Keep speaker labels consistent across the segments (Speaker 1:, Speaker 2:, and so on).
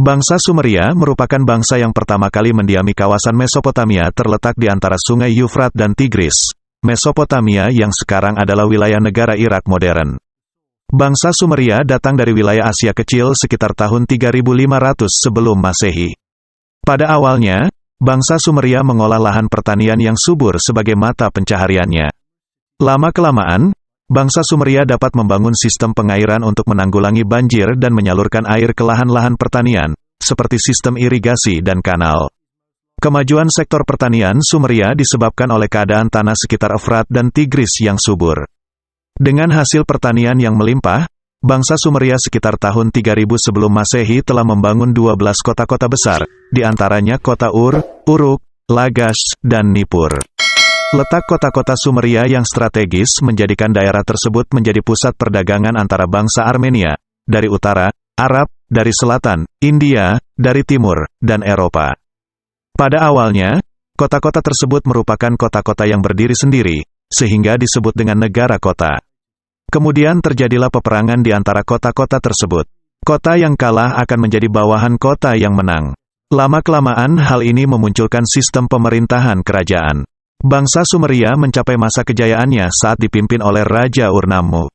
Speaker 1: Bangsa Sumeria merupakan bangsa yang pertama kali mendiami kawasan Mesopotamia terletak di antara sungai Yufrat dan Tigris. Mesopotamia yang sekarang adalah wilayah negara Irak modern. Bangsa Sumeria datang dari wilayah Asia Kecil sekitar tahun 3500 sebelum Masehi. Pada awalnya, bangsa Sumeria mengolah lahan pertanian yang subur sebagai mata pencahariannya. Lama-kelamaan, bangsa Sumeria dapat membangun sistem pengairan untuk menanggulangi banjir dan menyalurkan air ke lahan-lahan pertanian, seperti sistem irigasi dan kanal. Kemajuan sektor pertanian Sumeria disebabkan oleh keadaan tanah sekitar Efrat dan Tigris yang subur. Dengan hasil pertanian yang melimpah, bangsa Sumeria sekitar tahun 3000 sebelum Masehi telah membangun 12 kota-kota besar, di antaranya kota Ur, Uruk, Lagash, dan Nippur. Letak kota-kota Sumeria yang strategis menjadikan daerah tersebut menjadi pusat perdagangan antara bangsa Armenia, dari utara, Arab, dari selatan, India, dari timur, dan Eropa. Pada awalnya, kota-kota tersebut merupakan kota-kota yang berdiri sendiri, sehingga disebut dengan negara kota. Kemudian terjadilah peperangan di antara kota-kota tersebut. Kota yang kalah akan menjadi bawahan kota yang menang. Lama-kelamaan hal ini memunculkan sistem pemerintahan kerajaan. Bangsa Sumeria mencapai masa kejayaannya saat dipimpin oleh Raja Urnammu.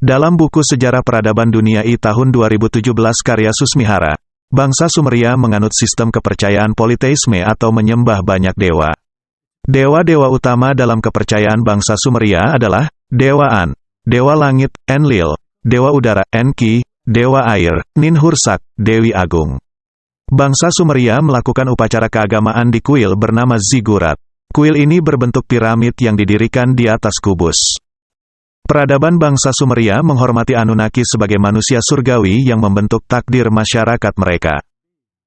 Speaker 1: Dalam buku Sejarah Peradaban Dunia I tahun 2017 karya Susmihara, bangsa Sumeria menganut sistem kepercayaan politeisme atau menyembah banyak dewa. Dewa-dewa utama dalam kepercayaan bangsa Sumeria adalah Dewa An, Dewa Langit, Enlil, Dewa Udara, Enki, Dewa Air, Ninhursak, Dewi Agung. Bangsa Sumeria melakukan upacara keagamaan di kuil bernama Ziggurat. Kuil ini berbentuk piramid yang didirikan di atas kubus. Peradaban bangsa Sumeria menghormati Anunnaki sebagai manusia surgawi yang membentuk takdir masyarakat mereka.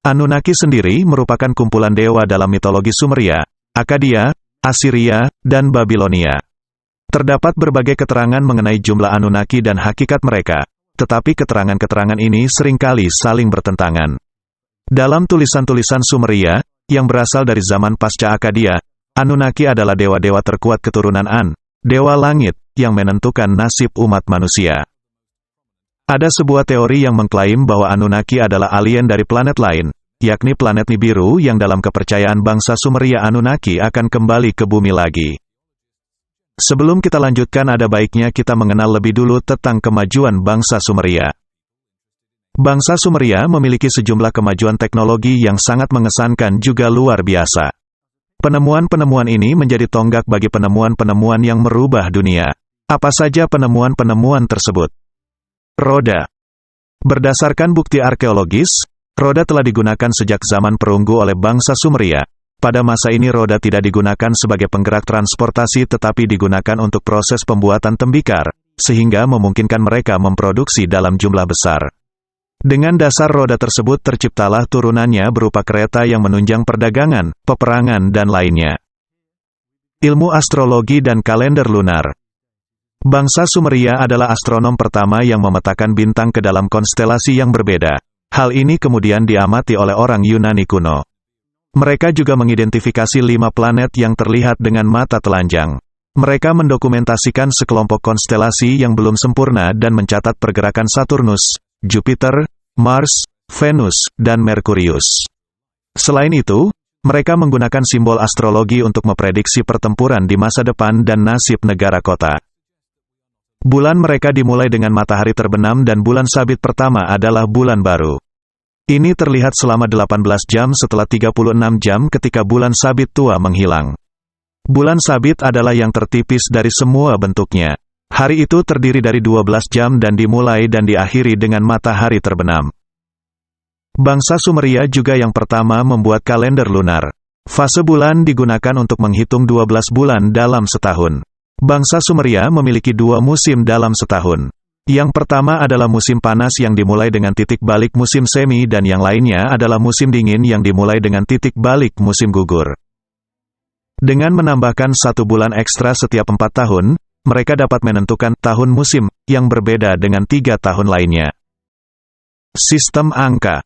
Speaker 1: Anunnaki sendiri merupakan kumpulan dewa dalam mitologi Sumeria, Akkadia, Assyria, dan Babilonia. Terdapat berbagai keterangan mengenai jumlah Anunnaki dan hakikat mereka, tetapi keterangan-keterangan ini seringkali saling bertentangan. Dalam tulisan-tulisan Sumeria, yang berasal dari zaman pasca Akkadia, Anunnaki adalah dewa-dewa terkuat keturunan An, dewa langit, yang menentukan nasib umat manusia. Ada sebuah teori yang mengklaim bahwa Anunnaki adalah alien dari planet lain, yakni planet Nibiru yang dalam kepercayaan bangsa Sumeria Anunnaki akan kembali ke bumi lagi. Sebelum kita lanjutkan ada baiknya kita mengenal lebih dulu tentang kemajuan bangsa Sumeria. Bangsa Sumeria memiliki sejumlah kemajuan teknologi yang sangat mengesankan juga luar biasa. Penemuan-penemuan ini menjadi tonggak bagi penemuan-penemuan yang merubah dunia. Apa saja penemuan-penemuan tersebut? Roda. Berdasarkan bukti arkeologis, roda telah digunakan sejak zaman perunggu oleh bangsa Sumeria. Pada masa ini roda tidak digunakan sebagai penggerak transportasi tetapi digunakan untuk proses pembuatan tembikar, sehingga memungkinkan mereka memproduksi dalam jumlah besar. Dengan dasar roda tersebut terciptalah turunannya berupa kereta yang menunjang perdagangan, peperangan dan lainnya. Ilmu astrologi dan kalender lunar. Bangsa Sumeria adalah astronom pertama yang memetakan bintang ke dalam konstelasi yang berbeda. Hal ini kemudian diamati oleh orang Yunani kuno. Mereka juga mengidentifikasi 5 planet yang terlihat dengan mata telanjang. Mereka mendokumentasikan sekelompok konstelasi yang belum sempurna dan mencatat pergerakan Saturnus, Jupiter, Mars, Venus, dan Merkurius. Selain itu, mereka menggunakan simbol astrologi untuk memprediksi pertempuran di masa depan dan nasib negara kota. Bulan mereka dimulai dengan matahari terbenam dan bulan sabit pertama adalah bulan baru. Ini terlihat selama 18 jam setelah 36 jam ketika bulan sabit tua menghilang. Bulan sabit adalah yang tertipis dari semua bentuknya. Hari itu terdiri dari 12 jam dan dimulai dan diakhiri dengan matahari terbenam. Bangsa Sumeria juga yang pertama membuat kalender lunar. Fase bulan digunakan untuk menghitung 12 bulan dalam setahun. Bangsa Sumeria memiliki 2 musim dalam setahun. Yang pertama adalah musim panas yang dimulai dengan titik balik musim semi dan yang lainnya adalah musim dingin yang dimulai dengan titik balik musim gugur. Dengan menambahkan 1 bulan ekstra setiap 4 tahun, mereka dapat menentukan tahun musim, yang berbeda dengan 3 tahun lainnya. Sistem angka.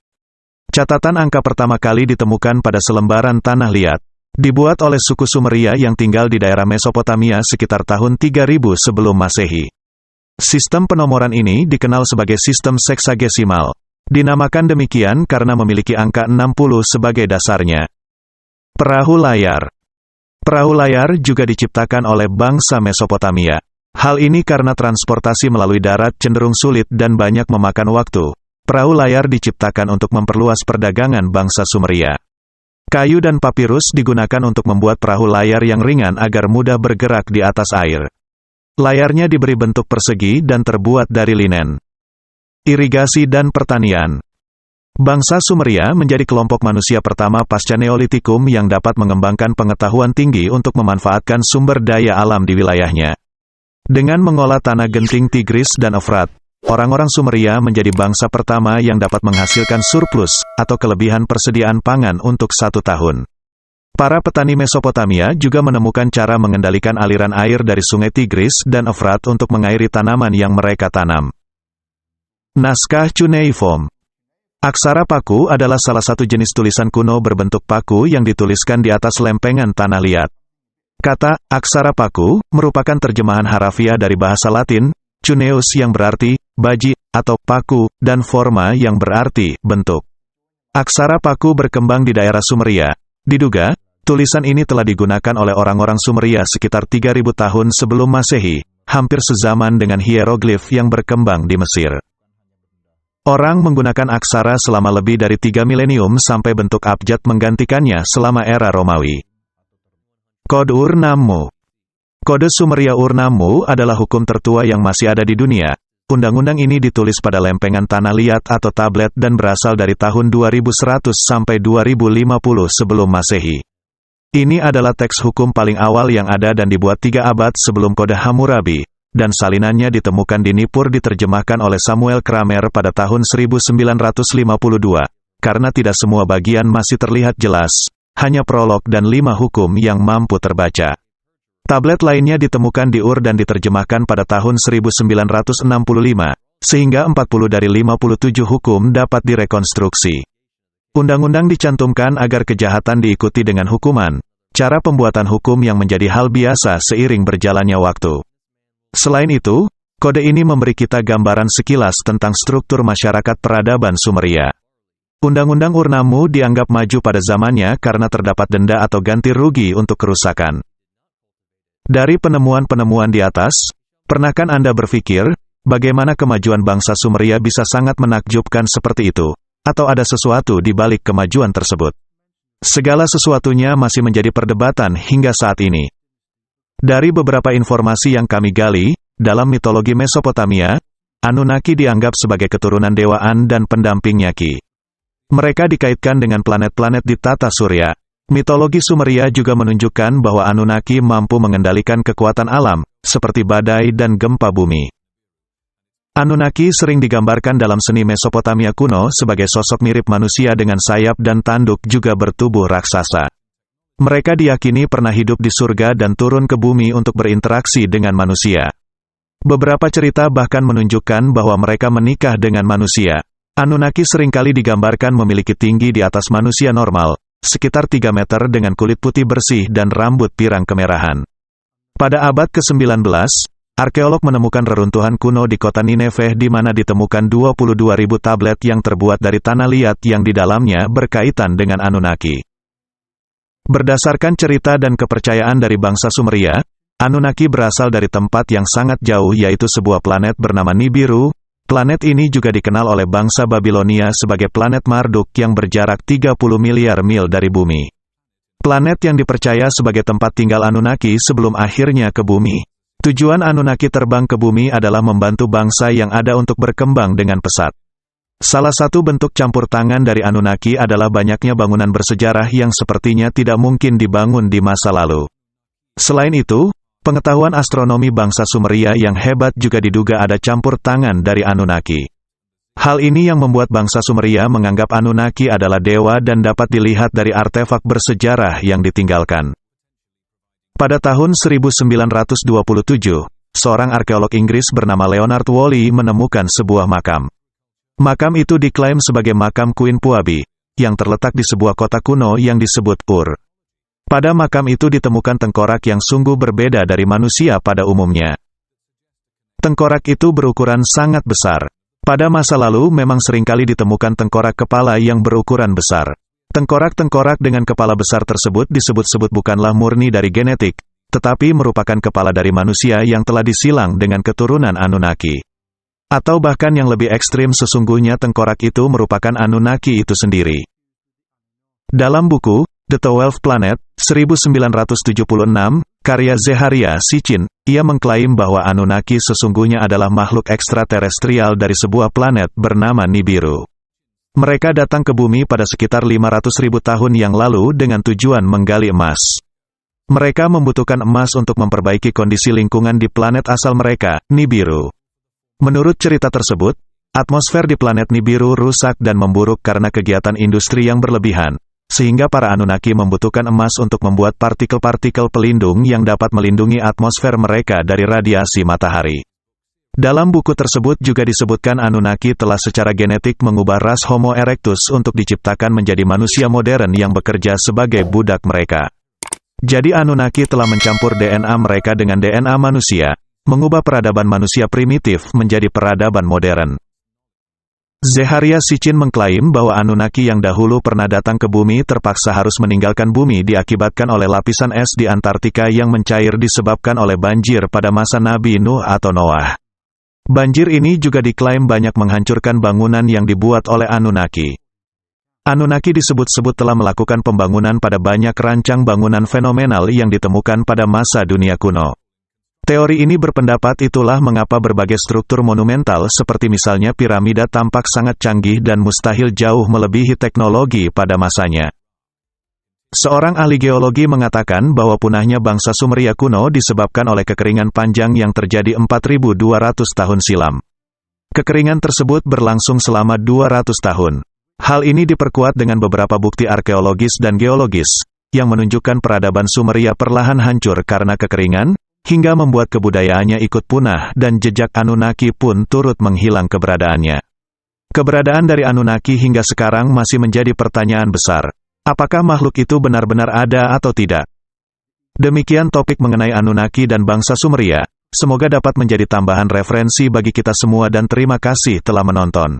Speaker 1: Catatan angka pertama kali ditemukan pada selembaran tanah liat. Dibuat oleh suku Sumeria yang tinggal di daerah Mesopotamia sekitar tahun 3000 sebelum Masehi. Sistem penomoran ini dikenal sebagai sistem seksagesimal. Dinamakan demikian karena memiliki angka 60 sebagai dasarnya. Perahu layar. Perahu layar juga diciptakan oleh bangsa Mesopotamia. Hal ini karena transportasi melalui darat cenderung sulit dan banyak memakan waktu. Perahu layar diciptakan untuk memperluas perdagangan bangsa Sumeria. Kayu dan papirus digunakan untuk membuat perahu layar yang ringan agar mudah bergerak di atas air. Layarnya diberi bentuk persegi dan terbuat dari linen. Irigasi dan pertanian. Bangsa Sumeria menjadi kelompok manusia pertama pasca Neolitikum yang dapat mengembangkan pengetahuan tinggi untuk memanfaatkan sumber daya alam di wilayahnya. Dengan mengolah tanah genting Tigris dan Efrat, orang-orang Sumeria menjadi bangsa pertama yang dapat menghasilkan surplus atau kelebihan persediaan pangan untuk 1 tahun. Para petani Mesopotamia juga menemukan cara mengendalikan aliran air dari sungai Tigris dan Efrat untuk mengairi tanaman yang mereka tanam. Naskah cuneiform. Aksara paku adalah salah satu jenis tulisan kuno berbentuk paku yang dituliskan di atas lempengan tanah liat. Kata aksara paku merupakan terjemahan harafiah dari bahasa Latin, cuneus yang berarti baji atau paku, dan forma yang berarti bentuk. Aksara paku berkembang di daerah Sumeria. Diduga, tulisan ini telah digunakan oleh orang-orang Sumeria sekitar 3000 tahun sebelum Masehi, hampir sezaman dengan hieroglif yang berkembang di Mesir. Orang menggunakan aksara selama lebih dari 3 milenium sampai bentuk abjad menggantikannya selama era Romawi. Kode Ur-Nammu. Kode Sumeria Ur-Nammu adalah hukum tertua yang masih ada di dunia. Undang-undang ini ditulis pada lempengan tanah liat atau tablet dan berasal dari tahun 2100 sampai 2050 sebelum Masehi. Ini adalah teks hukum paling awal yang ada dan dibuat 3 abad sebelum Kode Hammurabi, dan salinannya ditemukan di Nippur diterjemahkan oleh Samuel Kramer pada tahun 1952. Karena tidak semua bagian masih terlihat jelas, hanya prolog dan 5 hukum yang mampu terbaca. Tablet lainnya ditemukan di Ur dan diterjemahkan pada tahun 1965, sehingga 40 dari 57 hukum dapat direkonstruksi. Undang-undang dicantumkan agar kejahatan diikuti dengan hukuman, cara pembuatan hukum yang menjadi hal biasa seiring berjalannya waktu. Selain itu, kode ini memberi kita gambaran sekilas tentang struktur masyarakat peradaban Sumeria. Undang-undang Ur-Nammu dianggap maju pada zamannya karena terdapat denda atau ganti rugi untuk kerusakan. Dari penemuan-penemuan di atas, pernahkah Anda berpikir, bagaimana kemajuan bangsa Sumeria bisa sangat menakjubkan seperti itu? Atau ada sesuatu di balik kemajuan tersebut? Segala sesuatunya masih menjadi perdebatan hingga saat ini. Dari beberapa informasi yang kami gali, dalam mitologi Mesopotamia, Anunnaki dianggap sebagai keturunan Dewa An dan pendampingnya Ki. Mereka dikaitkan dengan planet-planet di tata surya. Mitologi Sumeria juga menunjukkan bahwa Anunnaki mampu mengendalikan kekuatan alam, seperti badai dan gempa bumi. Anunnaki sering digambarkan dalam seni Mesopotamia kuno sebagai sosok mirip manusia dengan sayap dan tanduk juga bertubuh raksasa. Mereka diyakini pernah hidup di surga dan turun ke bumi untuk berinteraksi dengan manusia. Beberapa cerita bahkan menunjukkan bahwa mereka menikah dengan manusia. Anunnaki seringkali digambarkan memiliki tinggi di atas manusia normal, sekitar 3 meter dengan kulit putih bersih dan rambut pirang kemerahan. Pada abad ke-19, arkeolog menemukan reruntuhan kuno di kota Nineveh di mana ditemukan 22.000 tablet yang terbuat dari tanah liat yang di dalamnya berkaitan dengan Anunnaki. Berdasarkan cerita dan kepercayaan dari bangsa Sumeria, Anunnaki berasal dari tempat yang sangat jauh yaitu sebuah planet bernama Nibiru. Planet ini juga dikenal oleh bangsa Babilonia sebagai planet Marduk yang berjarak 30 miliar mil dari bumi. Planet yang dipercaya sebagai tempat tinggal Anunnaki sebelum akhirnya ke bumi. Tujuan Anunnaki terbang ke bumi adalah membantu bangsa yang ada untuk berkembang dengan pesat. Salah satu bentuk campur tangan dari Anunnaki adalah banyaknya bangunan bersejarah yang sepertinya tidak mungkin dibangun di masa lalu. Selain itu, pengetahuan astronomi bangsa Sumeria yang hebat juga diduga ada campur tangan dari Anunnaki. Hal ini yang membuat bangsa Sumeria menganggap Anunnaki adalah dewa dan dapat dilihat dari artefak bersejarah yang ditinggalkan. Pada tahun 1927, seorang arkeolog Inggris bernama Leonard Woolley menemukan sebuah makam. Makam itu diklaim sebagai makam Queen Puabi, yang terletak di sebuah kota kuno yang disebut Ur. Pada makam itu ditemukan tengkorak yang sungguh berbeda dari manusia pada umumnya. Tengkorak itu berukuran sangat besar. Pada masa lalu memang seringkali ditemukan tengkorak kepala yang berukuran besar. Tengkorak-tengkorak dengan kepala besar tersebut disebut-sebut bukanlah murni dari genetik, tetapi merupakan kepala dari manusia yang telah disilang dengan keturunan Anunnaki. Atau bahkan yang lebih ekstrim, sesungguhnya tengkorak itu merupakan Anunnaki itu sendiri. Dalam buku The 12 Planet, 1976, karya Zecharia Sitchin, ia mengklaim bahwa Anunnaki sesungguhnya adalah makhluk ekstraterestrial dari sebuah planet bernama Nibiru. Mereka datang ke bumi pada sekitar 500.000 tahun yang lalu dengan tujuan menggali emas. Mereka membutuhkan emas untuk memperbaiki kondisi lingkungan di planet asal mereka, Nibiru. Menurut cerita tersebut, atmosfer di planet Nibiru rusak dan memburuk karena kegiatan industri yang berlebihan, sehingga para Anunnaki membutuhkan emas untuk membuat partikel-partikel pelindung yang dapat melindungi atmosfer mereka dari radiasi matahari. Dalam buku tersebut juga disebutkan Anunnaki telah secara genetik mengubah ras Homo erectus untuk diciptakan menjadi manusia modern yang bekerja sebagai budak mereka. Jadi Anunnaki telah mencampur DNA mereka dengan DNA manusia, mengubah peradaban manusia primitif menjadi peradaban modern. Zecharia Sitchin mengklaim bahwa Anunnaki yang dahulu pernah datang ke bumi terpaksa harus meninggalkan bumi diakibatkan oleh lapisan es di Antartika yang mencair disebabkan oleh banjir pada masa Nabi Nuh atau Noah. Banjir ini juga diklaim banyak menghancurkan bangunan yang dibuat oleh Anunnaki. Anunnaki disebut-sebut telah melakukan pembangunan pada banyak rancang bangunan fenomenal yang ditemukan pada masa dunia kuno. Teori ini berpendapat itulah mengapa berbagai struktur monumental seperti misalnya piramida tampak sangat canggih dan mustahil jauh melebihi teknologi pada masanya. Seorang ahli geologi mengatakan bahwa punahnya bangsa Sumeria kuno disebabkan oleh kekeringan panjang yang terjadi 4.200 tahun silam. Kekeringan tersebut berlangsung selama 200 tahun. Hal ini diperkuat dengan beberapa bukti arkeologis dan geologis, yang menunjukkan peradaban Sumeria perlahan hancur karena kekeringan, hingga membuat kebudayaannya ikut punah dan jejak Anunnaki pun turut menghilang keberadaannya. Keberadaan dari Anunnaki hingga sekarang masih menjadi pertanyaan besar. Apakah makhluk itu benar-benar ada atau tidak? Demikian topik mengenai Anunnaki dan bangsa Sumeria. Semoga dapat menjadi tambahan referensi bagi kita semua dan terima kasih telah menonton.